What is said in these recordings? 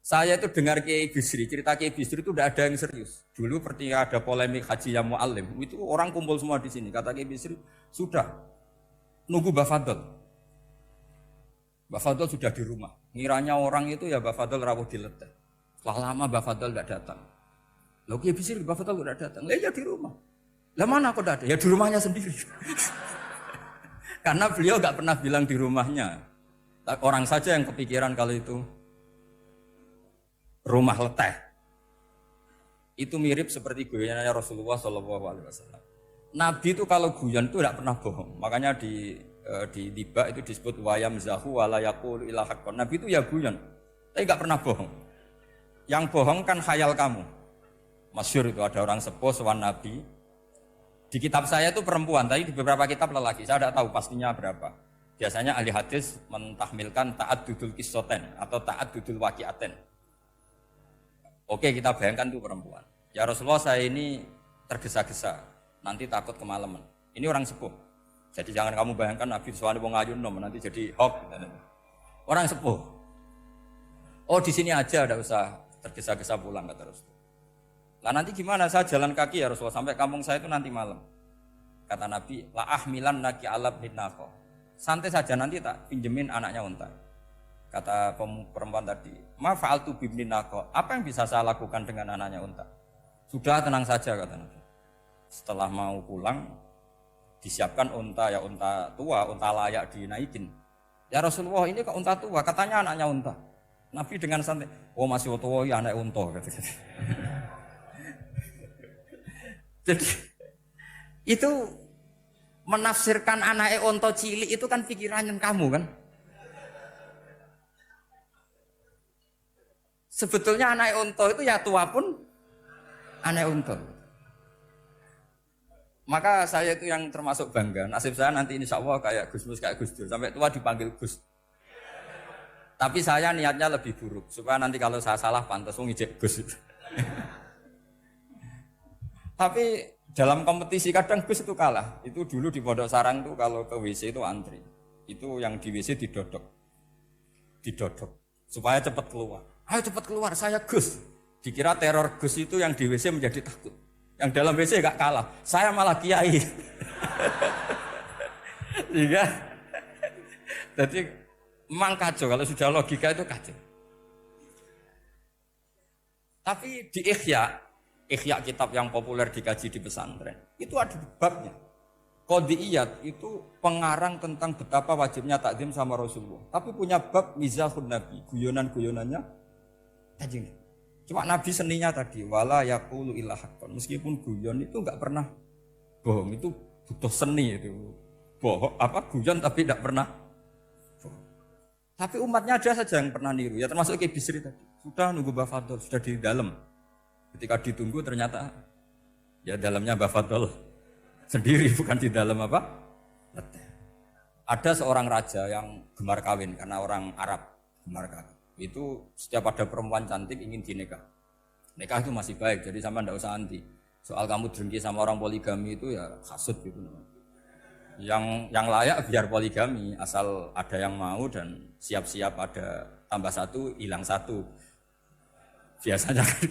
Saya itu dengar Kiai Bisri, cerita Kiai Bisri itu tidak ada yang serius. Dulu ketika ada polemik Haji yang Mu'alim, itu orang kumpul semua di sini. Kata Kiai Bisri, sudah, nunggu Mbah Fadl. Mbah Fadl sudah di rumah. Ngiranya orang itu ya Mbah Fadl rawuh dileteh. Setelah lama Mbah Fadl tidak datang. Loh Kiai Bisri, Mbah Fadl tidak datang. Lah ya di rumah. Lah mana kok tidak ada? Ya di rumahnya sendiri. Karena beliau nggak pernah bilang di rumahnya. Orang saja yang kepikiran kalau itu rumah leteh. Itu mirip seperti guyonannya Rasulullah SAW. Nabi itu kalau guyon itu tidak pernah bohong. Makanya di tiba itu disebut wayam zahu walayakul ilahakon. Nabi itu ya guyon, tapi nggak pernah bohong. Yang bohong kan khayal kamu. Masyhur itu ada orang sepuh sowan Nabi. Di kitab saya itu perempuan, tapi di beberapa kitab lelaki. Saya tidak tahu pastinya berapa. Biasanya ahli hadis mentahmilkan taat dudul kisoten atau taat dudul wakiaten. Oke, kita bayangkan itu perempuan. Ya Rasulullah, saya ini tergesa-gesa, nanti takut kemalaman. Ini orang sepuh. Jadi jangan kamu bayangkan Nabi soalnya wong ayu nom nanti jadi hoax. Orang sepuh. Oh di sini aja, tidak usah tergesa-gesa pulang kata Rasul. Lah nanti gimana? Saya jalan kaki ya Rasulullah sampai kampung saya itu nanti malam. Kata Nabi, la ahmilan naki alab binako. Santai saja nanti tak pinjemin anaknya unta. Kata perempuan tadi, ma fa'altu bibninako. Apa yang bisa saya lakukan dengan anaknya unta? Sudah tenang saja kata Nabi. Setelah mau pulang, disiapkan unta ya unta tua, unta layak dinaikin. Ya Rasulullah ini kok unta tua? Katanya anaknya unta. Nabi dengan santai, oh masih tua ya anak unta. Jadi itu menafsirkan anaknya unta cilik itu kan pikirannya kamu kan. Sebetulnya anak unta itu ya tua pun anak unta. Maka saya itu yang termasuk bangga. Nasib saya nanti insya Allah kayak Gus Mus, kayak Gus Dur. Sampai tua dipanggil Gus. Tapi saya niatnya lebih buruk. Supaya nanti kalau saya salah pantas ngijek Gus. Tapi dalam kompetisi kadang Gus itu kalah. Itu dulu di Pondok Sarang itu kalau ke WC itu antri. Itu yang di WC didodok. Supaya cepat keluar. Ayo cepat keluar, saya Gus. Dikira teror Gus itu yang di WC menjadi takut. Yang dalam WC gak kalah, saya malah kiai. Iya. Jadi memang kacau, kalau sudah logika itu kacau. Tapi di Ihya kitab yang populer dikaji di pesantren, itu ada babnya. Qadiyat itu pengarang tentang betapa wajibnya takzim sama Rasulullah. Tapi punya bab mizahun Nabi, guyonan-guyonannya Kanjeng. Cuma Nabi seninya tadi wala yaqulu illa haqqan. Meskipun guyon itu enggak pernah bohong, itu butuh seni itu. Bohong apa guyon tapi tidak pernah bohong. Tapi umatnya ada saja yang pernah niru, ya termasuk Kiai Bisri tadi. Sudah nunggu Mbah Fadl, sudah di dalam. Ketika ditunggu ternyata ya dalamnya Mbah Fadl sendiri, bukan di dalam apa? Ada seorang raja yang gemar kawin karena orang Arab gemar kawin. Itu setiap ada perempuan cantik ingin dinikah. Nikah itu masih baik, jadi sama ndak usah anti. Soal kamu dengki sama orang poligami itu ya hasud gitu. Yang layak biar poligami, asal ada yang mau dan siap-siap ada tambah satu, hilang satu. Biasanya kan.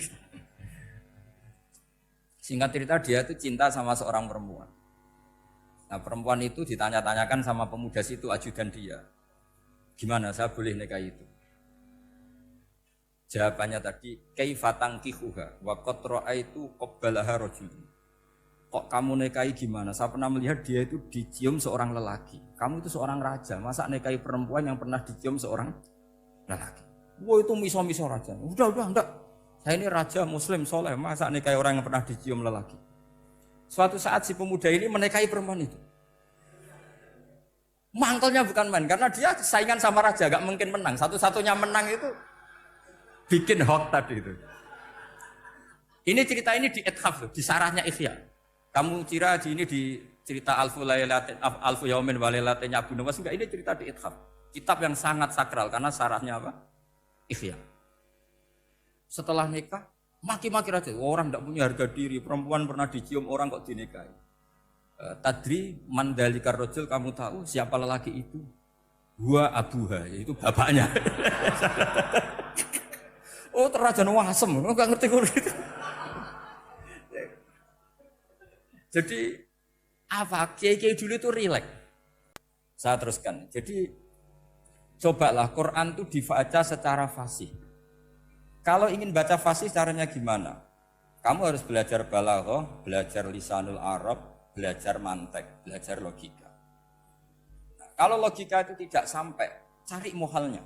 Singkat cerita dia itu cinta sama seorang perempuan. Nah perempuan itu ditanya-tanyakan sama pemuda situ ajudan dia. Gimana saya boleh nikah itu? Jawabannya tadi kaifa tankihuha wa qad ra'aitu qabbalaha rajul. Kok kamu nikahi gimana? Saya pernah melihat dia itu dicium seorang lelaki. Kamu itu seorang raja, masa nikahi perempuan yang pernah dicium seorang lelaki? Wah itu miso-miso raja. Udah enggak. Saya ini raja muslim soleh, masa nikahi orang yang pernah dicium lelaki? Suatu saat si pemuda ini menikahi perempuan itu. Mangkelnya bukan main, karena dia saingan sama raja, gak mungkin menang. Satu-satunya menang itu bikin hoax tadi itu. Ini cerita ini di Ithaf, di sarahnya Ihya. Kamu kira di ini di cerita Alfu Yaumin wa Lailatin Abu Nawas, enggak, ini cerita di Ithaf. Kitab yang sangat sakral karena sarahnya apa? Ihya. Setelah nikah, maki-maki raja. Orang tidak punya harga diri, perempuan pernah dicium orang kok dinikahi. Tadri mandalikar rajul, kamu tahu siapa lelaki itu? Huwa abuha, yaitu bapaknya. Oh terajan wasem, enggak ngerti kulo itu. Jadi apa kiai-kiai dulu itu rileks. Saya teruskan. Jadi cobalah Quran itu dibaca secara fasih. Kalau ingin baca fasih caranya gimana? Kamu harus belajar balaghah, belajar lisanul Arab, belajar mantek, belajar logika. Nah, kalau logika itu tidak sampai, cari muhalnya.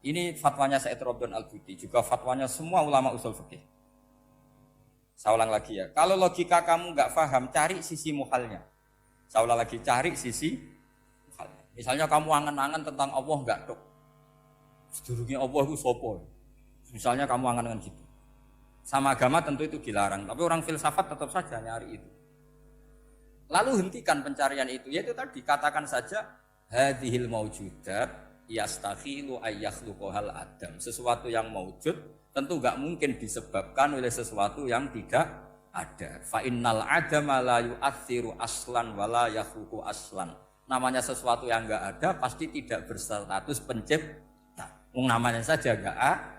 Ini fatwanya Said Robdon Al-Buti, juga fatwanya semua ulama usul fikih. Saya ulang lagi ya, kalau logika kamu nggak paham, cari sisi muhalnya. Saya ulang lagi, cari sisi muhalnya. Misalnya kamu angan-angan tentang Allah nggak dok. Sedurungnya Allah itu sopo. Misalnya kamu angan-angan gitu. Sama agama tentu itu dilarang, tapi orang filsafat tetap saja nyari itu. Lalu hentikan pencarian itu, yaitu tadi katakan saja hadhil maujudat yastakhilu ayyakhluqahal adam. Sesuatu yang maujud tentu enggak mungkin disebabkan oleh sesuatu yang tidak ada. Fa innal adama la yu'athiru aslan wala yakhluqu aslan. Namanya sesuatu yang enggak ada pasti tidak berstatus pencipta. Namanya saja enggak ada.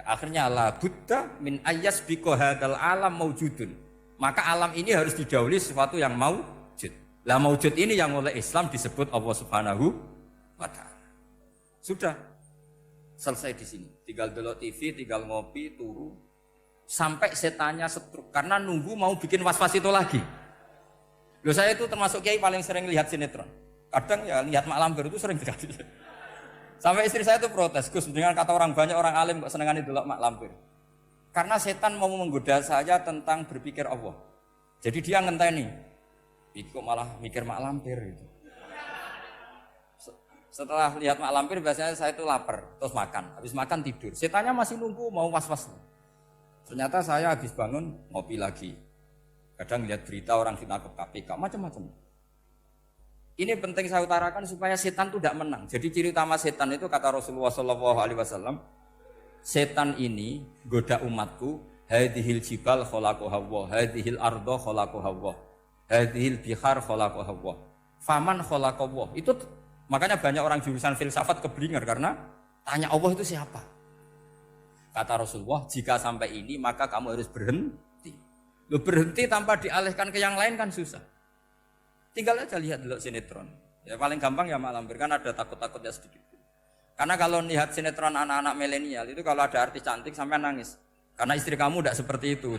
Akhirnya la buddha min ayyasbiqa hadzal alam maujudun. Maka alam ini harus didahului sesuatu yang maujud. Lah maujud ini yang oleh Islam disebut Allah Subhanahu wa taala. Sudah selesai di sini. Tinggal delok TV, tinggal ngopi, turu sampai setannya setruk karena nunggu mau bikin was-was itu lagi. Loh saya itu termasuk kiai paling sering lihat sinetron. Kadang ya lihat Mak Lampir itu sering sekali. Sampai istri saya itu protes, Gus, dengan kata orang banyak orang alim kok senengan itu Mak Lampir. Karena setan mau menggoda saya tentang berpikir Allah. Jadi dia ngenteni. Kok malah mikir Mak Lampir itu. Setelah lihat Mak Lampir biasanya saya itu lapar, terus makan. Habis makan tidur. Setannya masih nunggu mau was-was. Ternyata saya habis bangun ngopi lagi. Kadang lihat berita orang ditangkap KPK macam-macam. Ini penting saya utarakan supaya setan itu tidak menang. Jadi ciri utama setan itu kata Rasulullah SAW, setan ini goda umatku, hadhil jibal khalaqaha Allah, hadhil ardo khalaqaha Allah, hadhil bihar khalaqaha Allah, faman khalaqaha Allah. Itu makanya banyak orang jurusan filsafat keblinger karena tanya Allah itu siapa. Kata Rasulullah, jika sampai ini maka kamu harus berhenti. Lo berhenti tanpa dialihkan ke yang lain kan susah. Tinggal aja lihat dulu sinetron. Ya paling gampang ya Mak Lampir, kan ada takut-takutnya sedikit. Karena kalau lihat sinetron anak-anak milenial itu kalau ada artis cantik sampai nangis. Karena istri kamu tidak seperti itu.